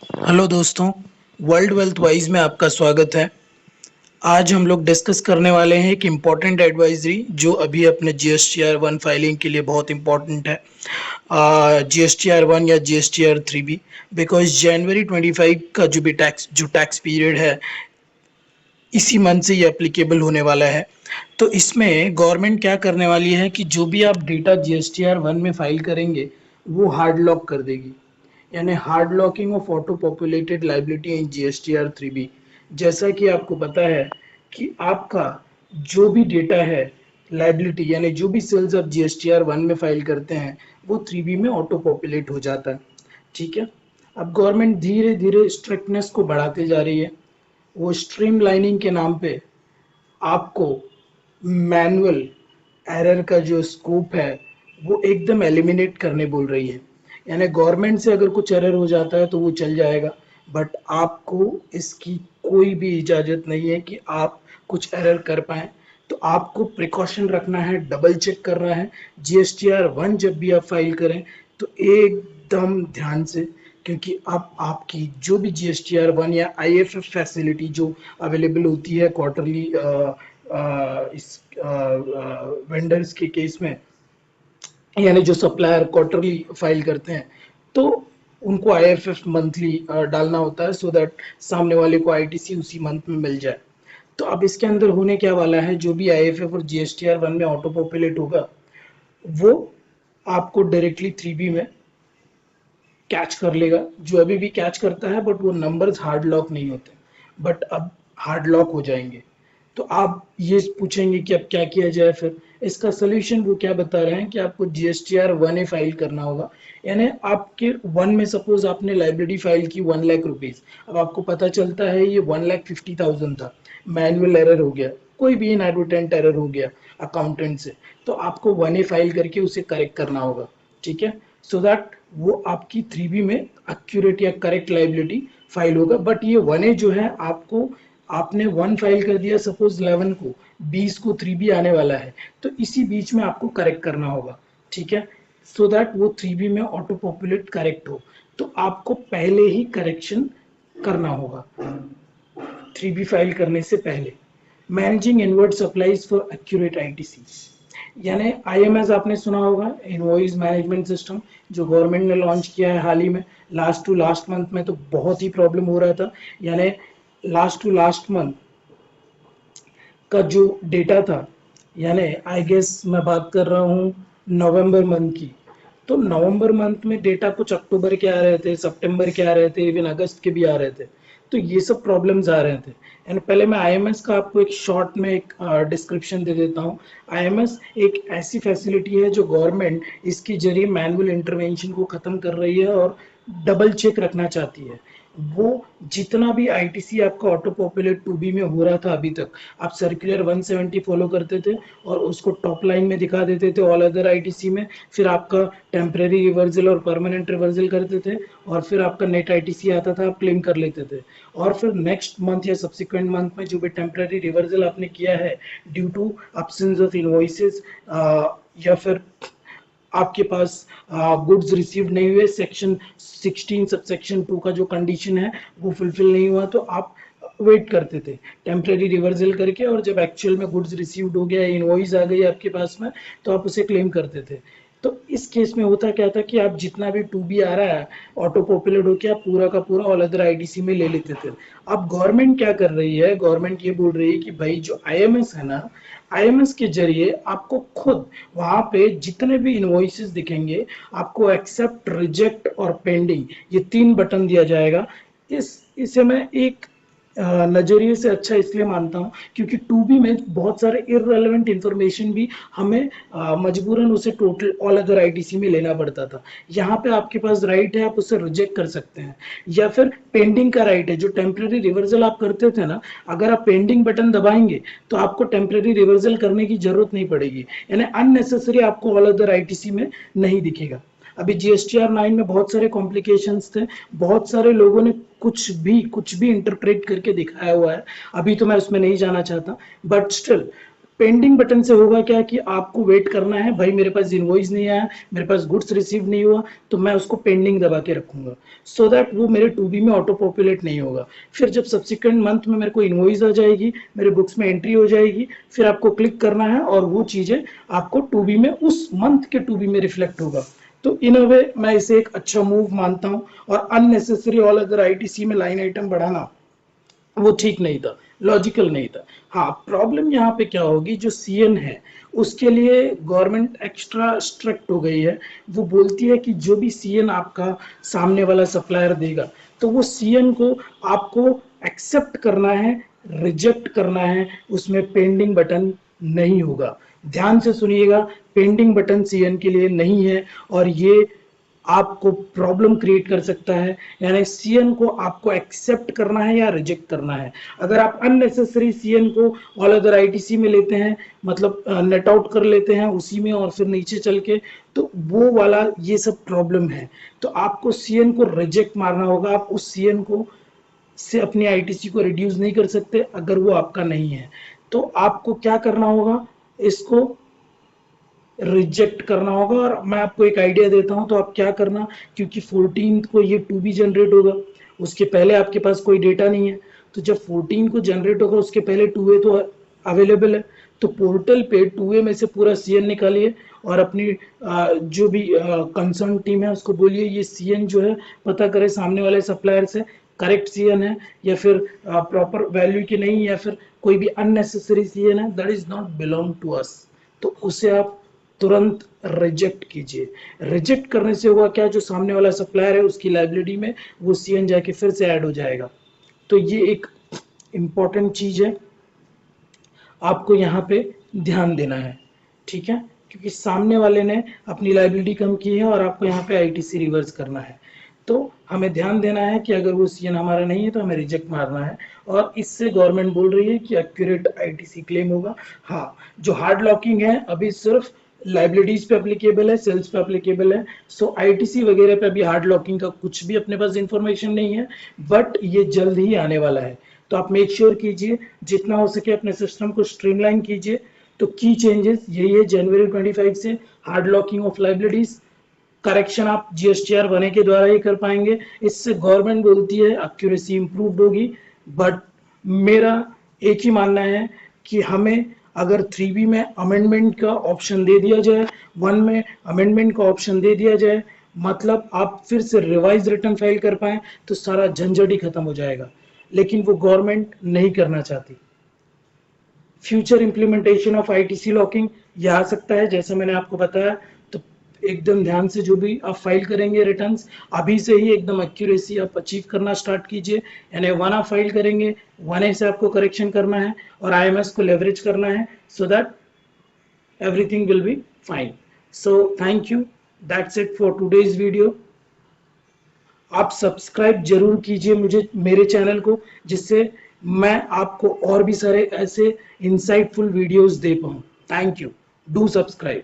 Hello दोस्तों, world wealth wise में आपका स्वागत है। आज हम लोग डिस्कस करने वाले हैं एक इम्पॉर्टेंट एडवाइजरी जो अभी अपने GSTR 1 फाइलिंग के लिए बहुत इम्पॉर्टेंट है। GSTR 1 या GSTR 3 भी, बिकॉज जनवरी 25 का जो टैक्स पीरियड है, इसी मंथ से ये एप्लीकेबल होने वाला है। तो इसमें गवर्नमेंट क्या करने वाली है कि जो भी आप डेटा GSTR 1 में फाइल करेंगे वो हार्ड लॉक कर देगी, यानी hard locking of auto populated liability in GSTR 3 भी। जैसा कि आपको पता है कि आपका जो भी डेटा है, लाइबिलिटी यानी जो भी सेल्स आप GSTR 1 में फाइल करते हैं वो 3B में ऑटो पॉपुलेट हो जाता है। ठीक है। अब गवर्नमेंट धीरे धीरे स्ट्रिक्टनेस को बढ़ाते जा रही है। वो स्ट्रीमलाइनिंग के नाम पे आपको मैनुअल एरर का जो स्कोप है वो एकदम एलिमिनेट करने बोल रही है। यानी गवर्नमेंट से अगर कुछ एरर हो जाता है तो वो चल जाएगा, बट आपको इसकी कोई भी इजाज़त नहीं है कि आप कुछ एरर कर पाएँ। तो आपको प्रिकॉशन रखना है, डबल चेक करना है। GSTR 1 जब भी आप फाइल करें तो एकदम ध्यान से, क्योंकि अब आपकी जो भी GSTR 1 या IFF फैसिलिटी जो अवेलेबल होती है क्वार्टरली इस वेंडर्स के केस में, यानी जो सप्लायर क्वार्टरली फाइल करते हैं, तो उनको IFF मंथली डालना होता है सो दैट सामने वाले को ITC उसी मंथ में मिल जाए। तो अब इसके अंदर होने क्या वाला है, जो भी IFF और GSTR 1 में ऑटो पॉपुलेट होगा वो आपको डायरेक्टली 3B में कैच कर लेगा, जो अभी भी कैच करता है, बट वो नंबर्स हार्ड लॉक नहीं होते, बट अब हार्ड लॉक हो जाएंगे। तो आप ये पूछेंगे कि अब क्या किया जाए। फिर इसका सोल्यूशन वो क्या बता रहे हैं कि आपको GSTR 1A फाइल करना होगा। यानी आपके 1 में सपोज आपने लाइब्रेरी फाइल की 1 लाख रुपीज, अब आपको पता चलता है ये 1,50,000 था, मैनुअल एरर हो गया, कोई भी इनएडवर्टेंट एरर हो गया अकाउंटेंट से, तो आपको 1A फाइल करके उसे करेक्ट करना होगा। ठीक है, सो दैट वो आपकी 3B में एक्यूरेट या करेक्ट लाइबिलिटी फाइल होगा। बट ये 1A जो है, आपको आपने 1 फाइल कर दिया सपोज 11 को, 20 को 3B आने वाला है, तो इसी बीच में आपको करेक्ट करना होगा। ठीक है, सो दैट वो 3B में ऑटो पॉपुलेट करेक्ट हो। तो आपको पहले ही करेक्शन करना होगा 3B फाइल करने से पहले। Managing inward supplies for accurate ITC, यानी IMS आपने सुना होगा, इनवॉइस मैनेजमेंट सिस्टम, जो गवर्नमेंट ने लॉन्च किया है हाल ही में। लास्ट टू लास्ट मंथ में तो बहुत ही प्रॉब्लम हो रहा था। यानी लास्ट टू लास्ट मंथ का जो डेटा था, यानी आई गेस मैं बात कर रहा हूँ नवंबर मंथ की, तो नवंबर मंथ में डेटा कुछ अक्टूबर के आ रहे थे, सितंबर के आ रहे थे, इवन अगस्त के भी आ रहे थे। तो ये सब प्रॉब्लम्स आ रहे थे। एंड पहले मैं IMS का आपको एक शॉर्ट में एक डिस्क्रिप्शन दे देता हूँ। IMS एक ऐसी फैसिलिटी है जो गवर्नमेंट इसके जरिए मैनुअल इंटरवेंशन को ख़त्म कर रही है और डबल चेक रखना चाहती है। वो जितना भी ITC आपका ऑटो पॉपुलेट 2B में हो रहा था अभी तक, आप सर्कुलर 170 फॉलो करते थे और उसको टॉप लाइन में दिखा देते थे ऑल अदर ITC में, फिर आपका टेम्परेरी रिवर्सल और परमानेंट रिवर्सल करते थे, और फिर आपका नेट ITC आता था, आप क्लेम कर लेते थे। और फिर नेक्स्ट मंथ या सब्सिक्वेंट मंथ में जो भी टेम्परेरी रिवर्सल आपने किया है due to absence of invoices, या फिर आपके पास गुड्स रिसीव नहीं हुए, सेक्शन 16 सब सेक्शन 2 का जो कंडीशन है वो फुलफिल नहीं हुआ, तो आप वेट करते थे टेम्परेरी रिवर्सल करके, और जब एक्चुअल में गुड्स रिसीव्ड हो गया, इनवॉइस आ गई आपके पास में, तो आप उसे क्लेम करते थे। तो इस केस में होता क्या था कि आप जितना भी 2B आ रहा है ऑटो पॉपुलेट होकर आप पूरा का पूरा ऑल अदर ITC में ले लेते थे। अब गवर्नमेंट क्या कर रही है, गवर्नमेंट ये बोल रही है कि भाई जो IMS है ना, IMS के जरिए आपको खुद वहां पे जितने भी इनवॉइसेस दिखेंगे, आपको एक्सेप्ट, रिजेक्ट और पेंडिंग, ये 3 बटन दिया जाएगा। इसे मैं एक नजरिए से अच्छा इसलिए मानता हूँ क्योंकि 2B में बहुत सारे इररेलेवेंट इंफॉर्मेशन भी हमें मजबूरन उसे टोटल ऑल अदर ITC में लेना पड़ता था। यहाँ पे आपके पास राइट है, आप उसे रिजेक्ट कर सकते हैं, या फिर पेंडिंग का राइट है। जो टेम्परेरी रिवर्सल आप करते थे ना, अगर आप पेंडिंग बटन दबाएंगे तो आपको टेम्परेरी रिवर्सल करने की जरूरत नहीं पड़ेगी, यानी अननेसेसरी आपको ऑल अदर ITC में नहीं दिखेगा। अभी GSTR 9 में बहुत सारे कॉम्प्लिकेशंस थे, बहुत सारे लोगों ने कुछ भी इंटरप्रेट करके दिखाया हुआ है, अभी तो मैं उसमें नहीं जाना चाहता, बट स्टिल पेंडिंग बटन से होगा क्या कि आपको वेट करना है, भाई मेरे पास इनवॉइस नहीं आया, मेरे पास गुड्स रिसीव नहीं हुआ, तो मैं उसको पेंडिंग दबा के रखूंगा सो दैट वो मेरे टू बी में ऑटो पॉपुलेट नहीं होगा। फिर जब सब्सिक्वेंट मंथ में मेरे को इनवॉइस आ जाएगी, मेरे बुक्स में एंट्री हो जाएगी, फिर आपको क्लिक करना है और वो चीजें आपको टू बी में उस मंथ के टू बी में रिफ्लेक्ट होगा। तो इन अ वे मैं इसे एक अच्छा मूव मानता हूँ। और अननेसेसरी ऑल अदर आईटीसी में लाइन आइटम बढ़ाना वो ठीक नहीं था, लॉजिकल नहीं था। हाँ, प्रॉब्लम यहाँ पे क्या होगी, जो सीएन है उसके लिए गवर्नमेंट एक्स्ट्रा स्ट्रिक्ट हो गई है। वो बोलती है कि जो भी सीएन आपका सामने वाला सप्लायर देगा, तो वो सीएन को आपको एक्सेप्ट करना है, रिजेक्ट करना है, उसमें पेंडिंग बटन नहीं होगा। ध्यान से सुनिएगा, पेंडिंग बटन सीएन के लिए नहीं है और ये आपको प्रॉब्लम क्रिएट कर सकता है। यानी सीएन को आपको एक्सेप्ट करना है या रिजेक्ट करना है। अगर आप अननेसेसरी सीएन को ऑल अदर आईटीसी में लेते हैं, मतलब नेट आउट कर लेते हैं उसी में और फिर नीचे चल के, तो वो वाला ये सब प्रॉब्लम है। तो आपको सीएन को रिजेक्ट मारना होगा। आप उस सीएन को से अपनी आईटीसी को रिड्यूस नहीं कर सकते अगर वो आपका नहीं है। तो आपको क्या करना होगा, इसको रिजेक्ट करना होगा। और मैं आपको एक आइडिया देता हूं, तो आप क्या करना, क्योंकि 14 को ये 2B जनरेट होगा, उसके पहले आपके पास कोई डेटा नहीं है, तो जब 14 को जनरेट होगा उसके पहले 2A तो अवेलेबल है। तो पोर्टल पे 2A में से पूरा सीएन निकालिए और अपनी जो भी कंसर्न टीम है उसको बोलिए ये सीएन जो है पता करे सामने वाले सप्लायर से करेक्ट सीएन है या फिर प्रॉपर वैल्यू की नहीं, या फिर कोई भी अननेसेसरी सीएन है that is not belong to us, तो उसे आप तुरंत रिजेक्ट कीजिए। रिजेक्ट करने से होगा क्या, जो सामने वाला सप्लायर है उसकी लाइबिलिटी में वो सीएन जाके फिर से ऐड हो जाएगा। तो ये एक इंपॉर्टेंट चीज है, आपको यहाँ पे ध्यान देना है, ठीक है, क्योंकि सामने वाले ने अपनी लाइबिलिटी कम की है और आपको यहाँ पे आईटीसी रिवर्स करना है। तो हमें ध्यान देना है कि अगर वो सीएन हमारा नहीं है तो हमें रिजेक्ट मारना है। और इससे गवर्नमेंट बोल रही है कि एक्यूरेट आईटीसी क्लेम होगा। हाँ, जो हार्ड लॉकिंग है अभी सिर्फ लाइबिलिटीज पे एप्लीकेबल है, सेल्स पे एप्लीकेबल है। सो आईटीसी वगैरह पे अभी हार्ड लॉकिंग का कुछ भी अपने पास इंफॉर्मेशन नहीं है, बट ये जल्द ही आने वाला है। तो आप मेक श्योर कीजिए जितना हो सके अपने सिस्टम को स्ट्रीमलाइन कीजिए। तो की चेंजेस यही है, जनवरी 25 से hard locking of liabilities correction आप जीएसटीआर बने के द्वारा ही कर पाएंगे। इससे गवर्नमेंट बोलती है एक्यूरेसी इंप्रूव होगी, बट मेरा एक ही मानना है कि हमें अगर 3B में अमेंडमेंट का ऑप्शन दे दिया जाए, 1 में अमेंडमेंट का ऑप्शन दे दिया जाए, मतलब आप फिर से रिवाइज रिटर्न फाइल कर पाए, तो सारा झंझट ही खत्म हो जाएगा। लेकिन वो गवर्नमेंट नहीं करना चाहती। Future implementation of ITC locking ये आ सकता है, जैसा मैंने आपको बताया। तो एकदम ध्यान से जो भी आप फाइल करेंगे रिटर्न्स, अभी से ही एकदम एक्यूरेसी आप अचीव करना स्टार्ट कीजिए। यानी 1 आप फाइल करेंगे, 1A से आपको करेक्शन करना है और आईएमएस को लेवरेज करना है, so that everything will be fine. So thank you, that's it for today's video. आप सब्सक्राइब जरूर कीजिए मुझे, मेरे चैनल को, जिससे मैं आपको और भी सारे ऐसे इंसाइटफुल वीडियोस दे पाऊँ। Thank you, do subscribe.